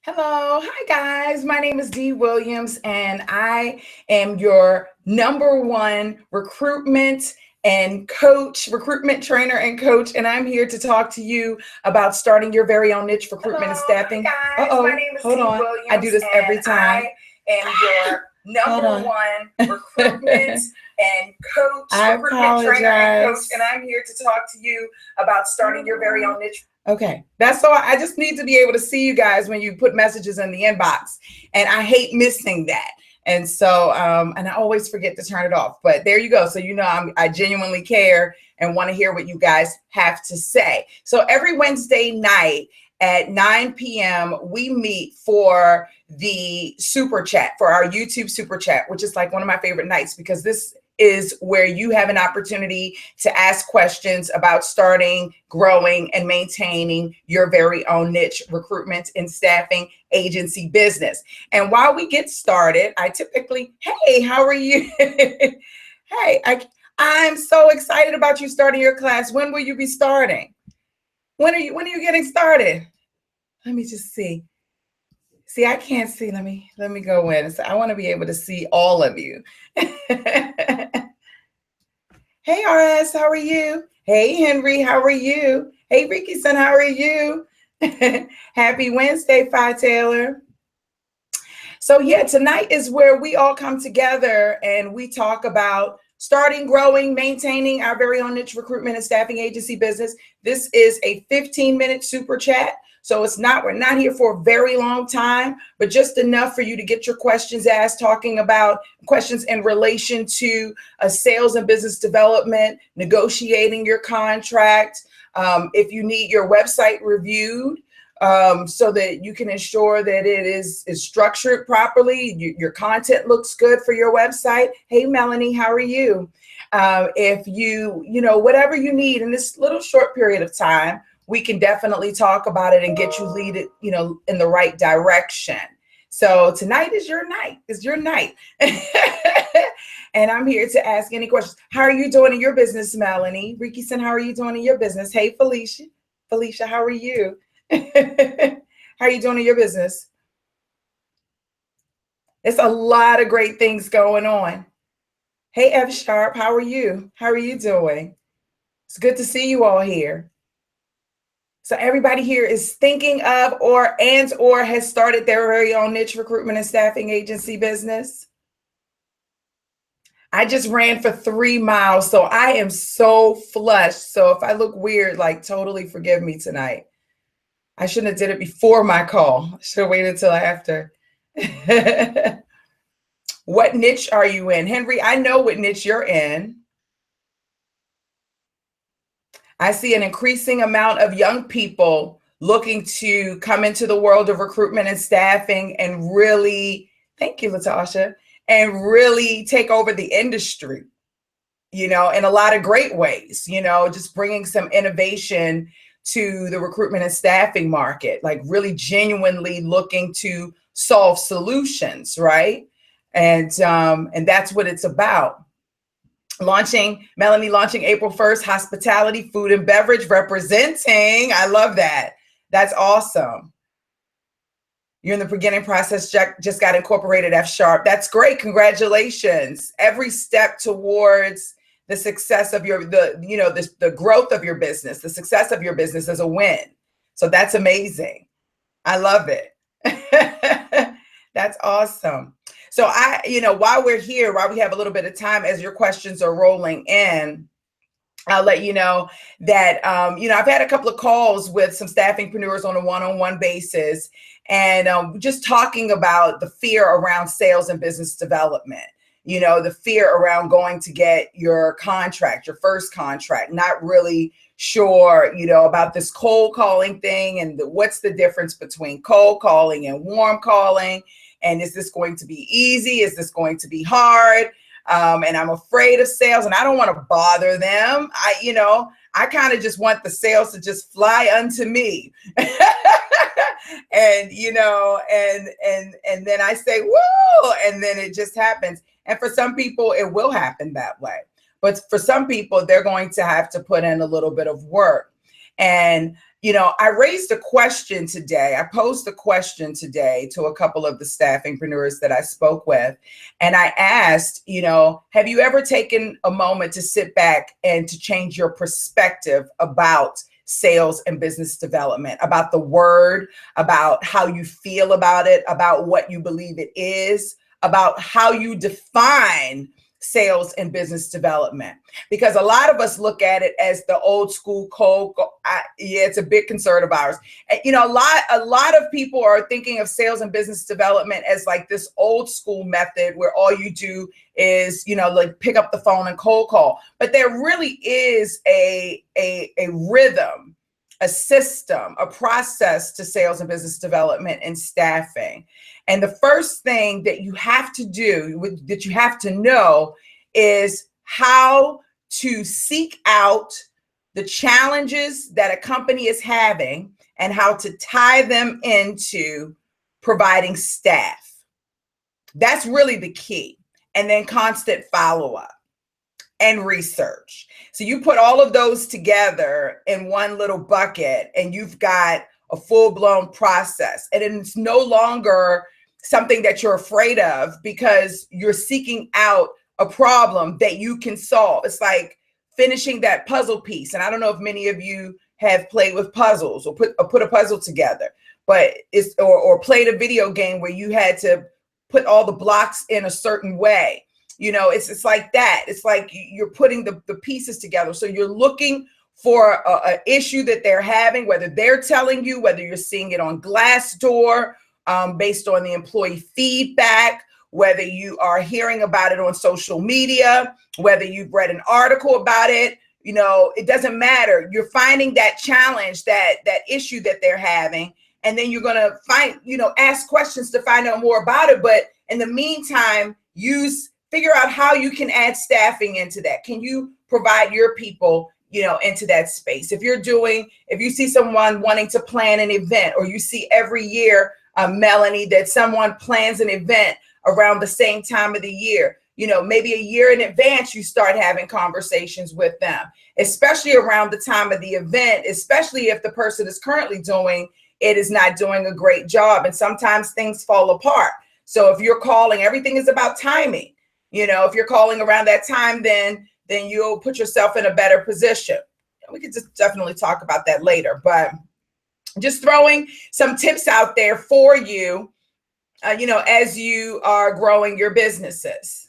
Hello. Hi, guys. My name is Dee Williams, and I am your number one recruitment trainer and coach. And I'm here to talk to you about starting your very own niche recruitment and staffing. Hi guys, my name is Dee Williams. I do this every time. I am your number one recruitment and coach, recruitment trainer and coach. And I'm here to talk to you about starting your very own niche. Okay, that's all. I just need to be able to see you guys when you put messages in the inbox, and I hate missing that. And so, and I always forget to turn it off. But there you go. So I genuinely care and want to hear what you guys have to say. So every Wednesday night at 9 p.m. we meet for the super chat, for our YouTube super chat, which is like one of my favorite nights because this is where you have an opportunity to ask questions about starting, growing, and maintaining your very own niche recruitment and staffing agency business. And while we get started, I typically, hey, how are you? Hey, I'm so excited about you starting your class. When will you be starting? When are you getting started? Let me just see. See, I can't see. Let me go in. So I want to be able to see all of you. Hey, RS, how are you? Hey, Henry, how are you? Hey, Ricky son, how are you? Happy Wednesday, Phi Taylor. So yeah, tonight is where we all come together and we talk about starting, growing, maintaining our very own niche recruitment and staffing agency business. This is a 15-minute super chat. So we're not here for a very long time, but just enough for you to get your questions asked, talking about questions in relation to sales and business development, negotiating your contract, if you need your website reviewed, so that you can ensure that it is structured properly, your content looks good for your website. Hey, Melanie, how are you? If whatever you need in this little short period of time, we can definitely talk about it and get you leaded, in the right direction. So tonight is your night. It's your night. And I'm here to ask any questions. How are you doing in your business, Melanie? Ricky-san, how are you doing in your business? Hey, Felicia. Felicia, how are you? How are you doing in your business? It's a lot of great things going on. Hey, F Sharp, how are you? How are you doing? It's good to see you all here. So everybody here is thinking of or has started their very own niche recruitment and staffing agency business. I just ran for 3 miles, so I am so flushed. So if I look weird, totally forgive me tonight. I shouldn't have did it before my call. I should have waited until after. What niche are you in? Henry, I know what niche you're in. I see an increasing amount of young people looking to come into the world of recruitment and staffing and really, thank you, Latasha, and really take over the industry, in a lot of great ways, just bringing some innovation to the recruitment and staffing market, really genuinely looking to solve solutions, right? And that's what it's about. Melanie launching April 1st, hospitality, food and beverage representing. I love that. That's awesome. You're in the beginning process, just got incorporated F Sharp. That's great. Congratulations. Every step towards the success of the growth of your business, the success of your business is a win. So that's amazing. I love it. That's awesome. So while we're here, while we have a little bit of time, as your questions are rolling in, I'll let you know that, I've had a couple of calls with some staffingpreneurs on a one-on-one basis, and just talking about the fear around sales and business development, the fear around going to get your contract, your first contract, not really sure, about this cold calling thing and what's the difference between cold calling and warm calling. And is this going to be easy? Is this going to be hard? And I'm afraid of sales and I don't want to bother them. I kind of just want the sales to just fly unto me. And, and then I say, whoa, and then it just happens. And for some people, it will happen that way. But for some people, they're going to have to put in a little bit of work. And, I raised a question today. I posed a question today to a couple of the staffingpreneurs that I spoke with. And I asked, have you ever taken a moment to sit back and to change your perspective about sales and business development, about the word, about how you feel about it, about what you believe it is, about how you define sales and business development? Because a lot of us look at it as the old school code. It's a big concern of ours. A lot of people are thinking of sales and business development as like this old school method where all you do is, like pick up the phone and cold call. But there really is a rhythm, a system, a process to sales and business development and staffing. And the first thing that you have to do, that you have to know, is how to seek out the challenges that a company is having and how to tie them into providing staff. That's really the key. And then constant follow-up and research. So you put all of those together in one little bucket and you've got a full-blown process. And it's no longer something that you're afraid of because you're seeking out a problem that you can solve. It's like finishing that puzzle piece. And I don't know if many of you have played with puzzles or put a puzzle together, but or played a video game where you had to put all the blocks in a certain way. It's like that. It's like you're putting the pieces together. So you're looking for an issue that they're having, whether they're telling you, whether you're seeing it on Glassdoor, based on the employee feedback, whether you are hearing about it on social media, whether you've read an article about it, it doesn't matter. You're finding that challenge, that issue that they're having, and then you're going to ask questions to find out more about it. But in the meantime, figure out how you can add staffing into that. Can you provide your people, into that space? If you see someone wanting to plan an event, or you see every year, Melanie, that someone plans an event around the same time of the year, maybe a year in advance, you start having conversations with them, especially around the time of the event, especially if the person is currently doing it is not doing a great job. And sometimes things fall apart. So if you're calling, everything is about timing. If you're calling around that time, then you'll put yourself in a better position. We could just definitely talk about that later, but just throwing some tips out there for you, as you are growing your businesses.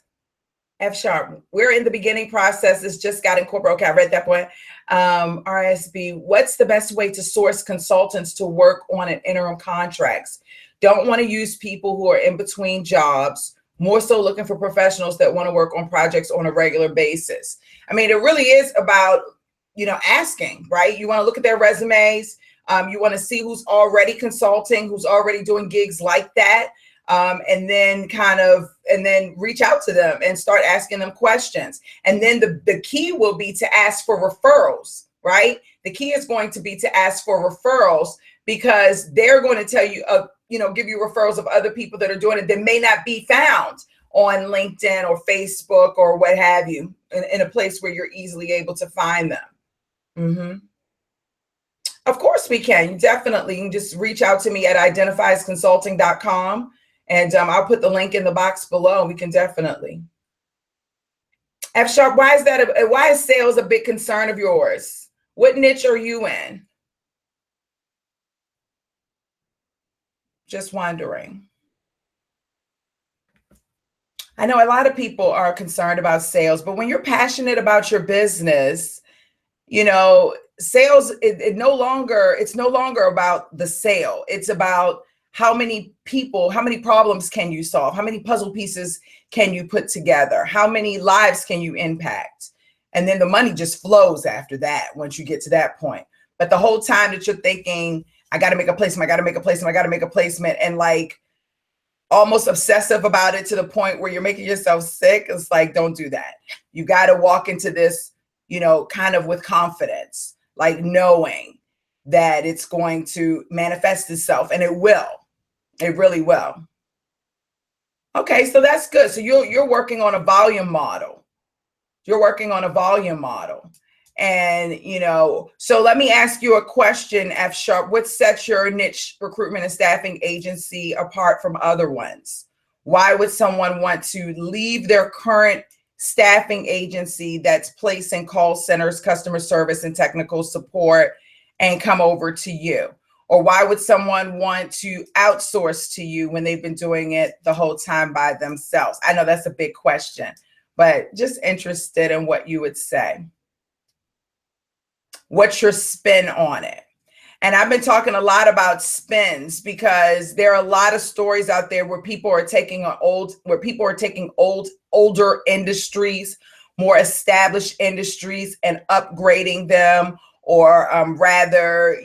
F sharp, we're in the beginning process. It's just got incorporated. Okay, I read that point. RSB, what's the best way to source consultants to work on an interim contracts? Don't want to use people who are in between jobs, more so looking for professionals that want to work on projects on a regular basis. I mean, it really is about, asking, right? You want to look at their resumes. You want to see who's already consulting, who's already doing gigs like that. And then reach out to them and start asking them questions. And then the key will be to ask for referrals, right? The key is going to be to ask for referrals, because they're going to tell you, give you referrals of other people that are doing it that may not be found on LinkedIn or Facebook or what have you, in a place where you're easily able to find them. Mm-hmm. Of course we can. You can just reach out to me at identifiesconsulting.com. And I'll put the link in the box below. We can definitely. F sharp, why is sales a big concern of yours? What niche are you in? Just wondering. I know a lot of people are concerned about sales, but when you're passionate about your business, sales, it's no longer about the sale. It's about how many problems can you solve? How many puzzle pieces can you put together? How many lives can you impact? And then the money just flows after that once you get to that point. But the whole time that you're thinking, I got to make a placement, and like almost obsessive about it to the point where you're making yourself sick, it's like, don't do that. You got to walk into this, kind of with confidence, like knowing that it's going to manifest itself, and it will. It really will. Okay, so that's good. So you're working on a volume model. And, so let me ask you a question, F Sharp. What sets your niche recruitment and staffing agency apart from other ones? Why would someone want to leave their current staffing agency that's placing call centers, customer service, and technical support and come over to you? Or why would someone want to outsource to you when they've been doing it the whole time by themselves? I know that's a big question, but just interested in what you would say. What's your spin on it? And I've been talking a lot about spins because there are a lot of stories out there where people are taking older industries, more established industries, and upgrading them, or rather,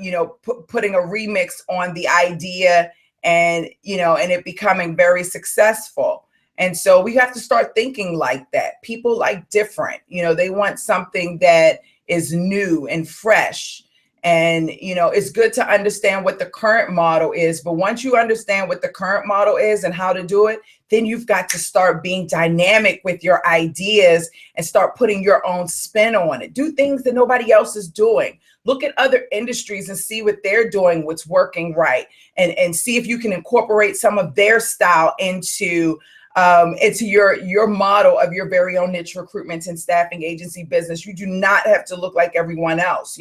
putting a remix on the idea and it becoming very successful. And so we have to start thinking like that. People like different, they want something that is new and fresh. And, it's good to understand what the current model is. But once you understand what the current model is and how to do it, then you've got to start being dynamic with your ideas and start putting your own spin on it. Do things that nobody else is doing. Look at other industries and see what they're doing, what's working right, and see if you can incorporate some of their style into your model of your very own niche recruitment and staffing agency business. You do not have to look like everyone else,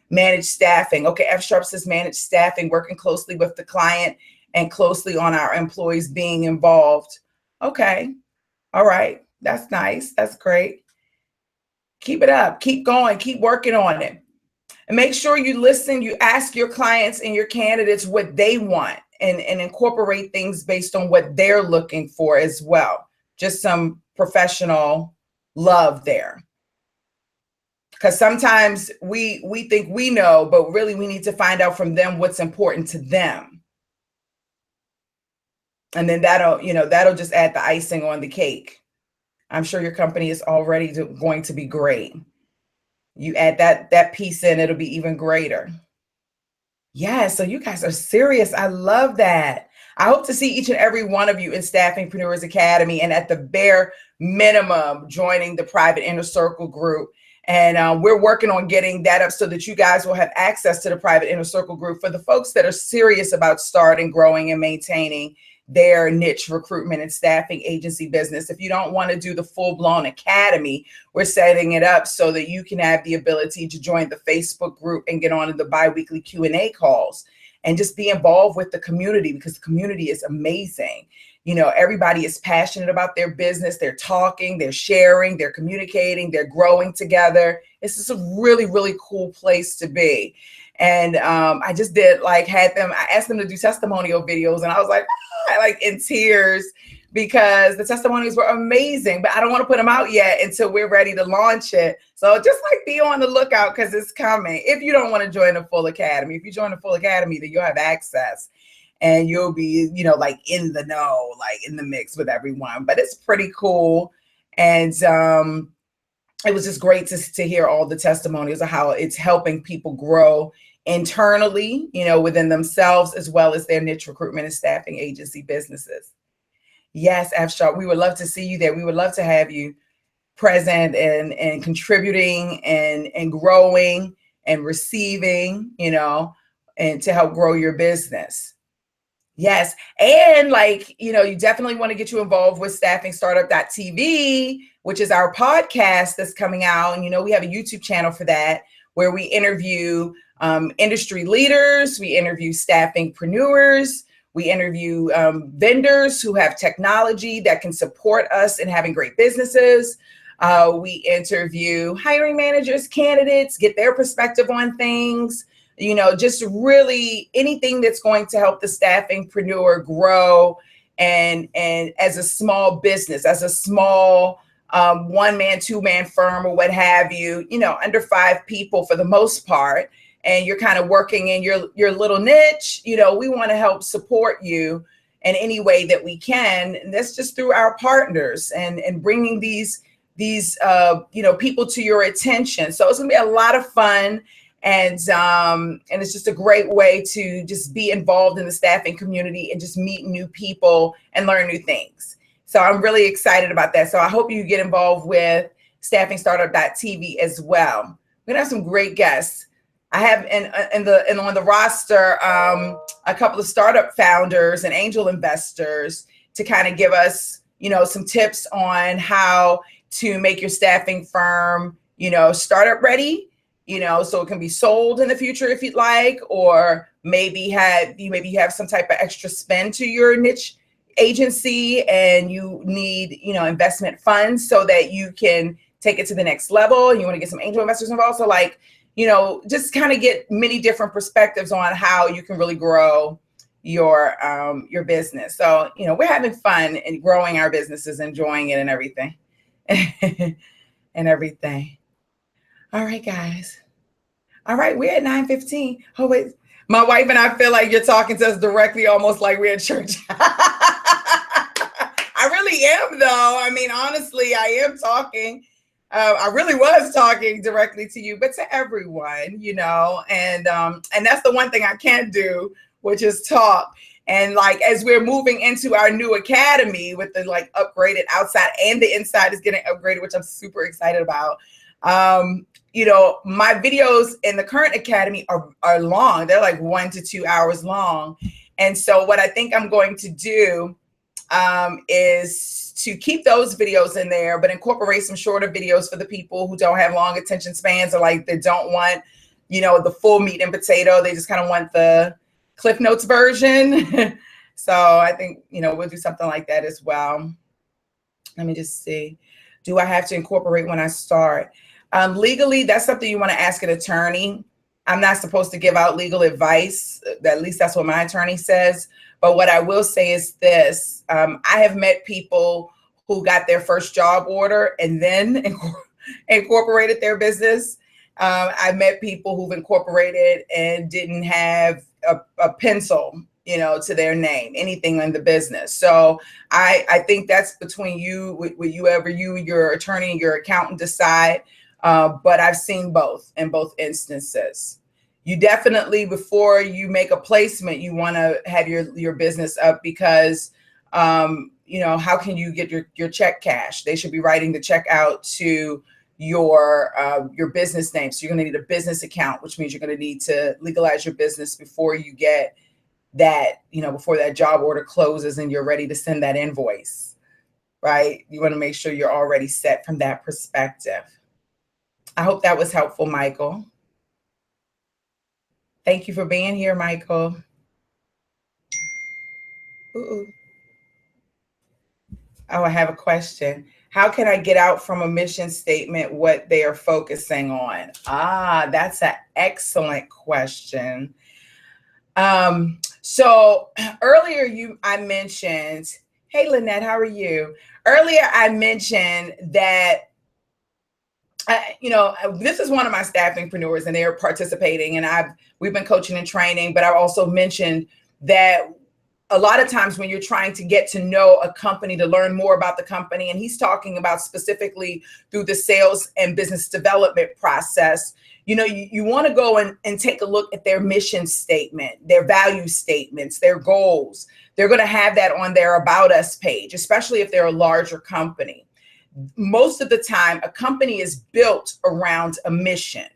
Managed staffing. Okay, F Sharp says managed staffing, working closely with the client and closely on our employees being involved. Okay, all right, that's nice, that's great. Keep it up, keep going, keep working on it. And make sure you listen, you ask your clients and your candidates what they want and incorporate things based on what they're looking for as well. Just some professional love there. Because sometimes we think we know, but really we need to find out from them what's important to them. And then that'll just add the icing on the cake. I'm sure your company is already going to be great. You add that piece in, it'll be even greater. Yeah, so you guys are serious. I love that. I hope to see each and every one of you in Staffingpreneurs Academy, and at the bare minimum, joining the private inner circle group. And we're working on getting that up so that you guys will have access to the private inner circle group for the folks that are serious about starting, growing, and maintaining their niche recruitment and staffing agency business. If you don't want to do the full-blown academy, we're setting it up so that you can have the ability to join the Facebook group and get on to the bi-weekly Q&A calls and just be involved with the community, because the community is amazing. Everybody is passionate about their business. They're talking, they're sharing, they're communicating, they're growing together. It's just a really, really cool place to be. And I just I asked them to do testimonial videos, and I was like in tears because the testimonials were amazing, but I don't want to put them out yet until we're ready to launch it. So just be on the lookout, because it's coming. If you don't want to join the full academy, if you join the full academy, then you'll have access. And you'll be, in the know, in the mix with everyone. But it's pretty cool. And it was just great to hear all the testimonies of how it's helping people grow internally, within themselves, as well as their niche recruitment and staffing agency businesses. Yes, F Sharp, we would love to see you there. We would love to have you present and contributing and growing and receiving, and to help grow your business. Yes. And you definitely want to get you involved with staffingstartup.tv, which is our podcast that's coming out. And, we have a YouTube channel for that, where we interview industry leaders, we interview staffingpreneurs, we interview vendors who have technology that can support us in having great businesses. We interview hiring managers, candidates, get their perspective on things. Just really anything that's going to help the staffingpreneur grow and as a small business, as a small one-man, two-man firm or what have you, under 5 people for the most part, and you're kind of working in your little niche, we want to help support you in any way that we can. And that's just through our partners and bringing these people to your attention. So it's going to be a lot of fun. And it's just a great way to just be involved in the staffing community and just meet new people and learn new things. So I'm really excited about that. So I hope you get involved with staffingstartup.tv as well. We're gonna have some great guests. I have on the roster a couple of startup founders and angel investors to kind of give us, you know, some tips on how to make your staffing firm, you know, startup ready, you know, so it can be sold in the future if you'd like, or maybe you have some type of extra spend to your niche agency and you need, you know, investment funds so that you can take it to the next level. You want to get some angel investors involved. So like, you know, just kind of get many different perspectives on how you can really grow your business. So, you know, we're having fun and growing our businesses, enjoying it and everything. And everything. All right, guys. All right, we're at 9:15. Oh, wait. My wife and I feel like you're talking to us directly, almost like we're at church. I really am, though. I mean, honestly, I am talking. I really was talking directly to you, but to everyone, you know, and that's the one thing I can't do, which is talk. And like, as we're moving into our new academy with the like upgraded outside and the inside is getting upgraded, which I'm super excited about. You know, my videos in the current academy are long. They're like 1 to 2 hours long. And so what I think I'm going to do is to keep those videos in there, but incorporate some shorter videos for the people who don't have long attention spans, or like they don't want, you know, the full meat and potato. They just kind of want the Cliff Notes version. So I think, you know, we'll do something like that as well. Let me just see. Do I have to incorporate when I start? Legally, that's something you want to ask an attorney. I'm not supposed to give out legal advice. At least that's what my attorney says. But what I will say is this. I have met people who got their first job order and then incorporated their business. I've met people who've incorporated and didn't have a pencil, you know, to their name, anything in the business. So I think that's between you, whoever your attorney and your accountant decide. But I've seen both in both instances. You definitely, before you make a placement, you want to have your business up because, you know, how can you get your check cashed? They should be writing the check out to your business name. So you're going to need a business account, which means you're going to need to legalize your business before you get that, you know, before that job order closes and you're ready to send that invoice, right? You want to make sure you're already set from that perspective. I hope that was helpful, Michael. Thank you for being here, Michael. Ooh. Oh, I have a question. How can I get out from a mission statement what they are focusing on? That's an excellent question. So earlier I mentioned, hey, Lynette, how are you? Earlier, I mentioned that you know, this is one of my staffingpreneurs and they're participating and we've been coaching and training, but I also mentioned that a lot of times when you're trying to get to know a company, to learn more about the company, and he's talking about specifically through the sales and business development process, you know, you want to go and take a look at their mission statement, their value statements, their goals. They're going to have that on their About Us page, especially if they're a larger company. Most of the time, a company is built around a mission,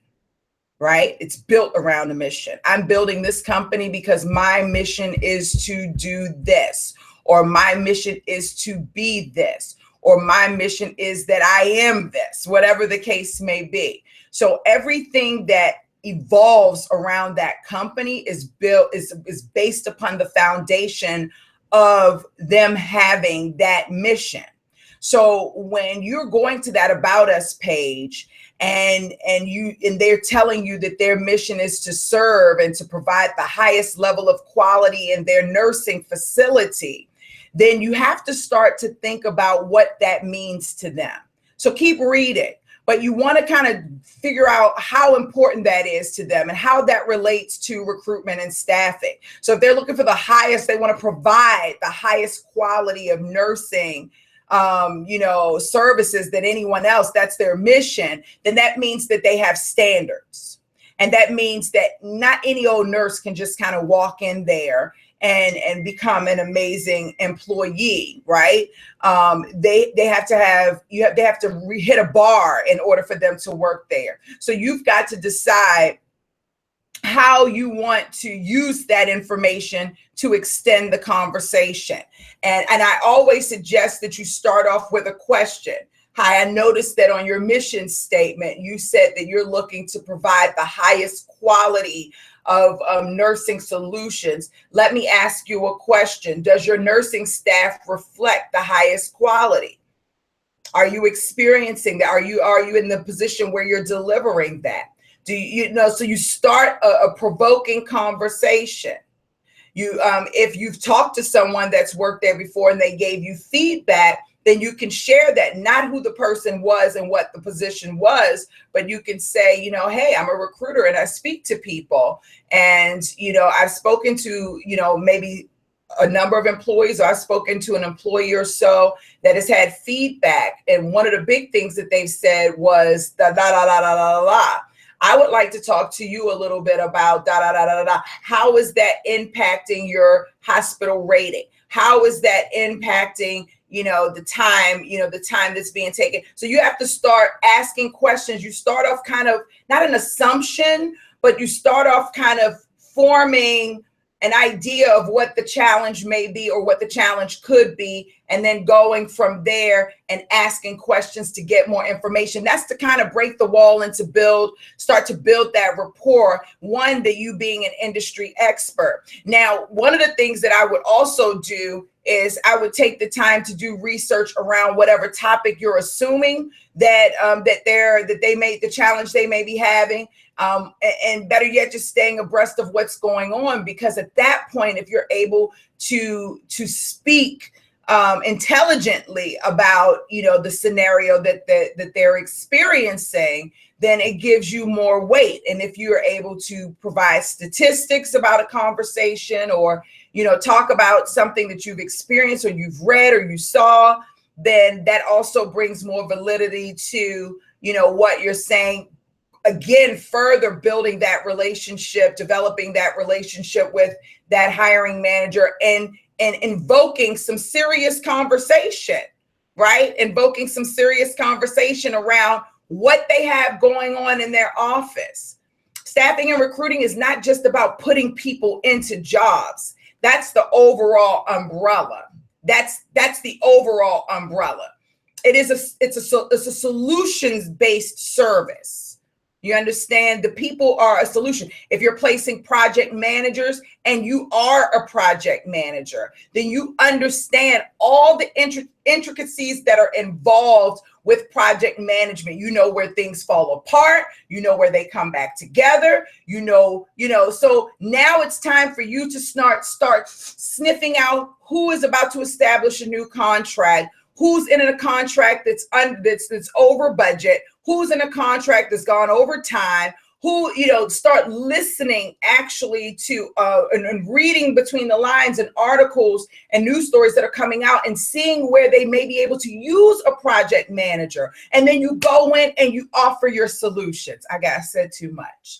right? It's built around a mission. I'm building this company because my mission is to do this, or my mission is to be this, or my mission is that I am this, whatever the case may be. So everything that evolves around that company is based upon the foundation of them having that mission. So when you're going to that About Us page and they're telling you that their mission is to serve and to provide the highest level of quality in their nursing facility, then you have to start to think about what that means to them. So keep reading, but you want to kind of figure out how important that is to them and how that relates to recruitment and staffing. So if they're looking for the highest, they want to provide the highest quality of nursing you know, services than anyone else, that's their mission, then that means that they have standards. And that means that not any old nurse can just kind of walk in there and become an amazing employee, right? They have to have they have to hit a bar in order for them to work there. So you've got to decide how you want to use that information to extend the conversation. And I always suggest that you start off with a question. Hi, I noticed that on your mission statement, you said that you're looking to provide the highest quality of nursing solutions. Let me ask you a question. Does your nursing staff reflect the highest quality? Are you experiencing that? Are you in the position where you're delivering that? Do you know? So you start a provoking conversation. You, if you've talked to someone that's worked there before and they gave you feedback, then you can share that, not who the person was and what the position was, but you can say, you know, hey, I'm a recruiter and I speak to people, and you know, I've spoken to, you know, maybe a number of employees, or I've spoken to an employee or so that has had feedback, and one of the big things that they've said was da da da da da da da. I would like to talk to you a little bit about da da da da da. How is that impacting your hospital rating? How is that impacting, you know, the time that's being taken? So you have to start asking questions. You start off kind of not an assumption, but you start off kind of forming an idea of what the challenge may be or what the challenge could be, and then going from there and asking questions to get more information. That's to kind of break the wall and to start to build that rapport, one, that you being an industry expert. Now, one of the things that I would also do is I would take the time to do research around whatever topic you're assuming that the challenge they may be having. And better yet, just staying abreast of what's going on, because at that point, if you're able to speak intelligently about, you know, the scenario that they're experiencing, then it gives you more weight. And if you're able to provide statistics about a conversation, or, you know, talk about something that you've experienced or you've read or you saw, then that also brings more validity to, you know, what you're saying. Again, further building that relationship, developing that relationship with that hiring manager, and invoking some serious conversation, right? Invoking some serious conversation around what they have going on in their office. Staffing and recruiting is not just about putting people into jobs. That's the overall umbrella. That's the overall umbrella. It's a solutions-based service. You understand? The people are a solution. If you're placing project managers and you are a project manager, then you understand all the intricacies that are involved with project management. You know where things fall apart. You know where they come back together. You know. So now it's time for you to start sniffing out who is about to establish a new contract, who's in a contract that's over budget, who's in a contract that's gone over time, who, you know, start listening actually to and reading between the lines and articles and news stories that are coming out, and seeing where they may be able to use a project manager. And then you go in and you offer your solutions. I said too much.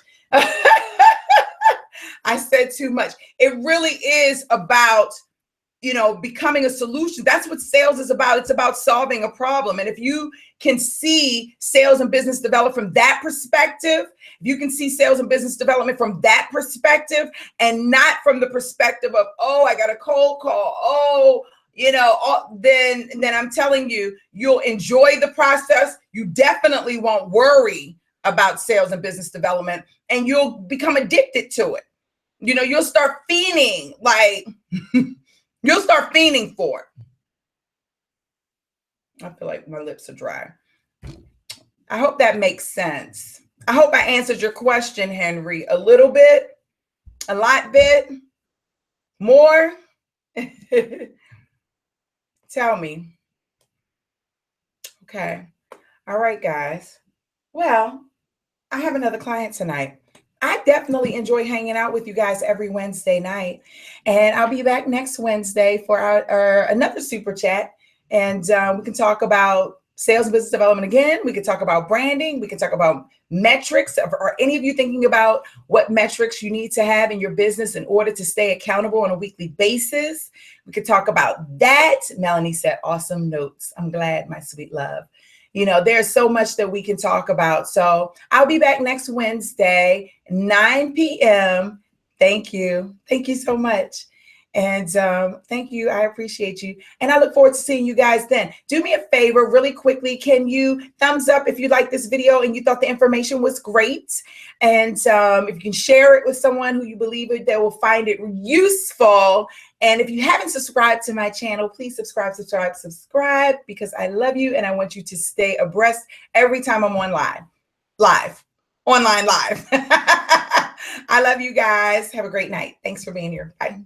I said too much. It really is about, you know, becoming a solution. That's what sales is about. It's about solving a problem. And if you can see sales and business development from that perspective, if you can see sales and business development from that perspective, and not from the perspective of, oh, I got a cold call, oh, you know, then I'm telling you, you'll enjoy the process. You definitely won't worry about sales and business development, and you'll become addicted to it. You know, you'll start fiending, like, you'll start fiending for it. I feel like my lips are dry. I hope that makes sense. I hope I answered your question, Henry, a little bit, a lot bit, more. Tell me. Okay. All right, guys. Well, I have another client tonight. I definitely enjoy hanging out with you guys every Wednesday night. And I'll be back next Wednesday for our another super chat. And we can talk about sales and business development again. We can talk about branding. We can talk about metrics? Are any of you thinking about what metrics you need to have in your business in order to stay accountable on a weekly basis? We could talk about that. Melanie said, awesome notes. I'm glad, my sweet love. You know, there's so much that we can talk about. So I'll be back next Wednesday, 9 p.m. Thank you. Thank you so much. And thank you. I appreciate you. And I look forward to seeing you guys then. Do me a favor really quickly. Can you thumbs up if you like this video and you thought the information was great? And if you can share it with someone who you believe that will find it useful. And if you haven't subscribed to my channel, please subscribe, because I love you and I want you to stay abreast every time I'm online live. I love you guys. Have a great night. Thanks for being here. Bye.